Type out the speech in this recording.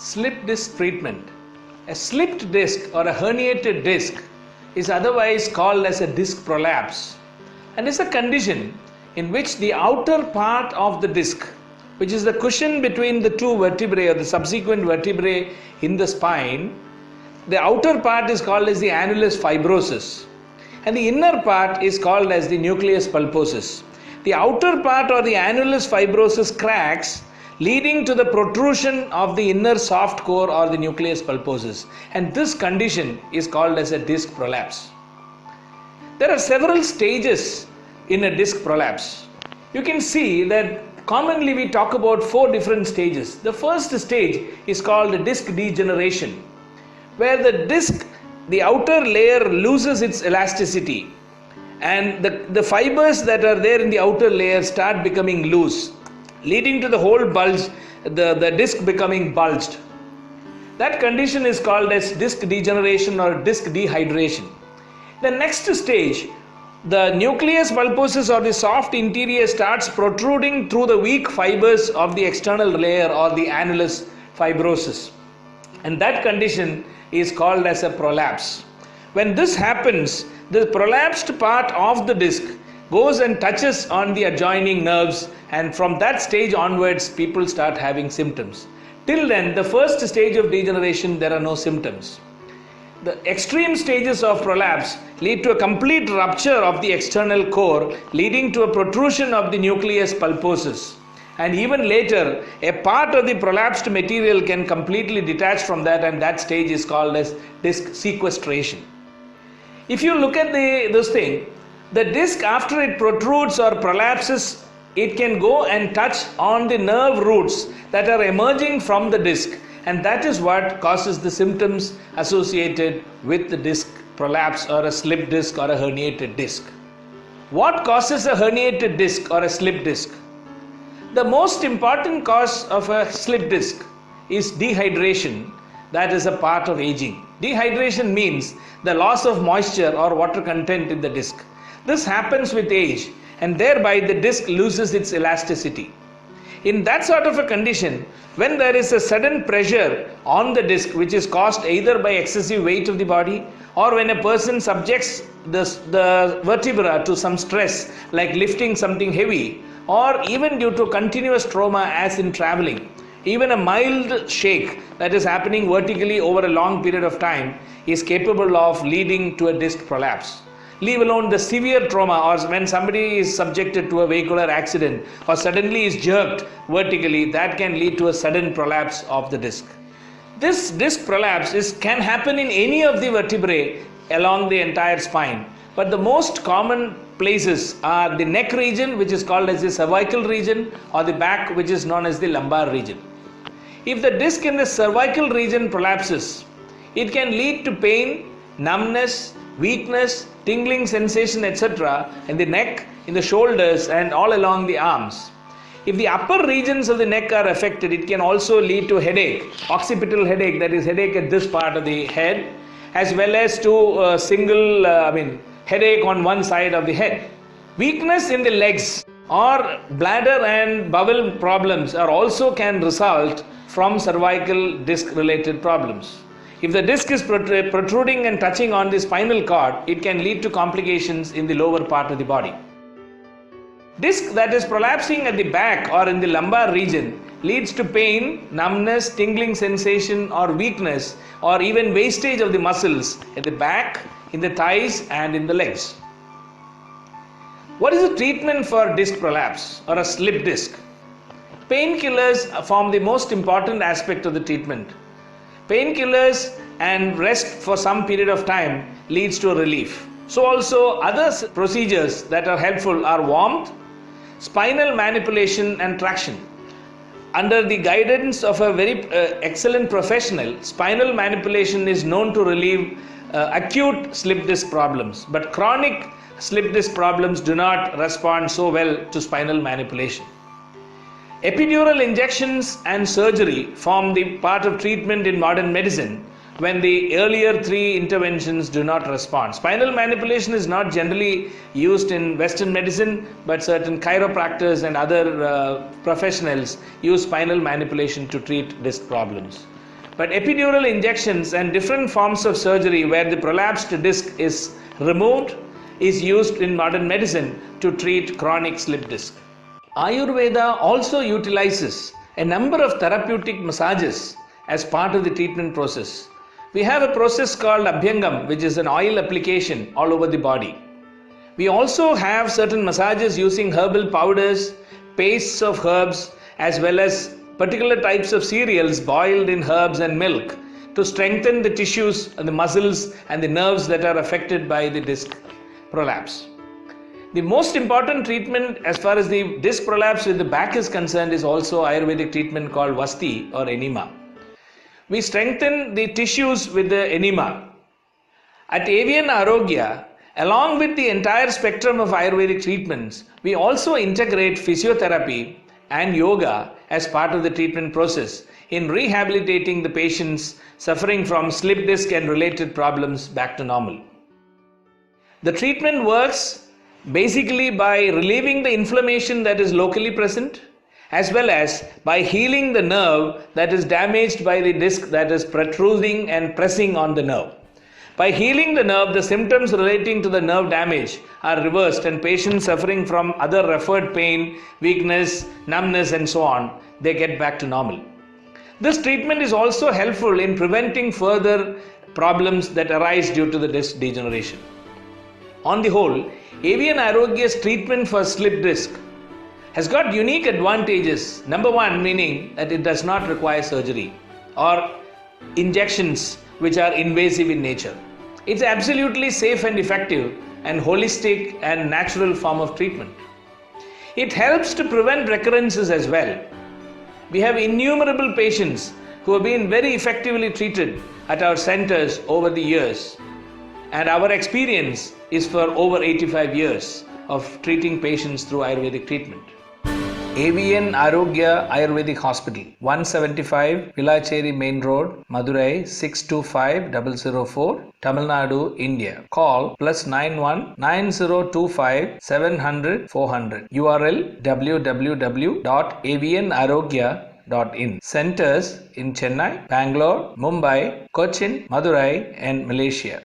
Slip disc treatment. A slipped disc or a herniated disc is otherwise called as a disc prolapse, and is a condition in which the outer part of the disc, which is the cushion between the two vertebrae or the subsequent vertebrae in the spine, the outer part is called as the annulus fibrosus and the inner part is called as the nucleus pulposus. The outer part or the annulus fibrosus cracks, leading to the protrusion of the inner soft core or the nucleus pulposus, and this condition is called as a disc prolapse. There are several stages in a disc prolapse. You can see that commonly we talk about 4 different stages. The first stage is called disc degeneration, where the disc, the outer layer, loses its elasticity and the fibers that are there in the outer layer start becoming loose, leading to the whole bulge, the disc becoming bulged. That condition is called as disc degeneration or disc dehydration. The next stage, the nucleus pulposus or the soft interior starts protruding through the weak fibers of the external layer or the annulus fibrosus, and that condition is called as a prolapse. When this happens, the prolapsed part of the disc goes and touches on the adjoining nerves, and from that stage onwards people start having symptoms. Till then, the first stage of degeneration, there are no symptoms. The extreme stages of prolapse lead to a complete rupture of the external core, leading to a protrusion of the nucleus pulposus, and even later a part of the prolapsed material can completely detach from that, and that stage is called as disc sequestration. If you look at this thing, the disc, after it protrudes or prolapses, it can go and touch on the nerve roots that are emerging from the disc, and that is what causes the symptoms associated with the disc prolapse or a slip disc or a herniated disc. What causes a herniated disc or a slip disc? The most important cause of a slip disc is dehydration. That is a part of aging. Dehydration means the loss of moisture or water content in the disc. This happens with age, and thereby the disc loses its elasticity. In that sort of a condition, when there is a sudden pressure on the disc which is caused either by excessive weight of the body, or when a person subjects the vertebra to some stress like lifting something heavy, or even due to continuous trauma as in traveling, even a mild shake that is happening vertically over a long period of time is capable of leading to a disc prolapse. Leave alone the severe trauma, or when somebody is subjected to a vehicular accident or suddenly is jerked vertically, that can lead to a sudden prolapse of the disc. This disc prolapse can happen in any of the vertebrae along the entire spine, but the most common places are the neck region, which is called as the cervical region, or the back, which is known as the lumbar region. If the disc in the cervical region prolapses, it can lead to pain, numbness, weakness, tingling sensation, etc. in the neck, in the shoulders, and all along the arms. If the upper regions of the neck are affected, it can also lead to headache, occipital headache, that is headache at this part of the head, as well as to single headache on one side of the head. Weakness in the legs or bladder and bowel problems are also can result from cervical disc related problems. If the disc is protruding and touching on the spinal cord, it can lead to complications in the lower part of the body. Disc that is prolapsing at the back or in the lumbar region leads to pain, numbness, tingling sensation or weakness, or even wastage of the muscles at the back, in the thighs and in the legs. What is the treatment for disc prolapse or a slip disc? Painkillers form the most important aspect of the treatment. Painkillers and rest for some period of time leads to relief. So also other procedures that are helpful are warmth, spinal manipulation and traction. Under the guidance of a very excellent professional, spinal manipulation is known to relieve acute slip disc problems, but chronic slip disc problems do not respond so well to spinal manipulation. Epidural injections and surgery form the part of treatment in modern medicine when the earlier 3 interventions do not respond. Spinal manipulation is not generally used in Western medicine, but certain chiropractors and other professionals use spinal manipulation to treat disc problems. But epidural injections and different forms of surgery where the prolapsed disc is removed is used in modern medicine to treat chronic slip disc. Ayurveda also utilizes a number of therapeutic massages as part of the treatment process. We have a process called Abhyangam, which is an oil application all over the body. We also have certain massages using herbal powders, pastes of herbs, as well as particular types of cereals boiled in herbs and milk to strengthen the tissues and the muscles and the nerves that are affected by the disc prolapse. The most important treatment as far as the disc prolapse with the back is concerned is also Ayurvedic treatment called Vasti or enema. We strengthen the tissues with the enema. At AVN Arogya, along with the entire spectrum of Ayurvedic treatments, we also integrate physiotherapy and yoga as part of the treatment process in rehabilitating the patients suffering from slip disc and related problems back to normal. The treatment works basically by relieving the inflammation that is locally present, as well as by healing the nerve that is damaged by the disc that is protruding and pressing on the nerve. By healing the nerve, the symptoms relating to the nerve damage are reversed and patients suffering from other referred pain, weakness, numbness and so on, they get back to normal. This treatment is also helpful in preventing further problems that arise due to the disc degeneration. On the whole, AVN Arogya's treatment for slip disc has got unique advantages. Number one, meaning that it does not require surgery or injections which are invasive in nature. It's absolutely safe and effective and holistic and natural form of treatment. It helps to prevent recurrences as well. We have innumerable patients who have been very effectively treated at our centers over the years, and our experience is for over 85 years of treating patients through Ayurvedic treatment. AVN Arogya Ayurvedic Hospital, 175 Villacheri Main Road, Madurai 625004, Tamil Nadu, India. Call +91 9025 700 400. URL www.avnarogya.in. Centers in Chennai, Bangalore, Mumbai, Cochin, Madurai and Malaysia.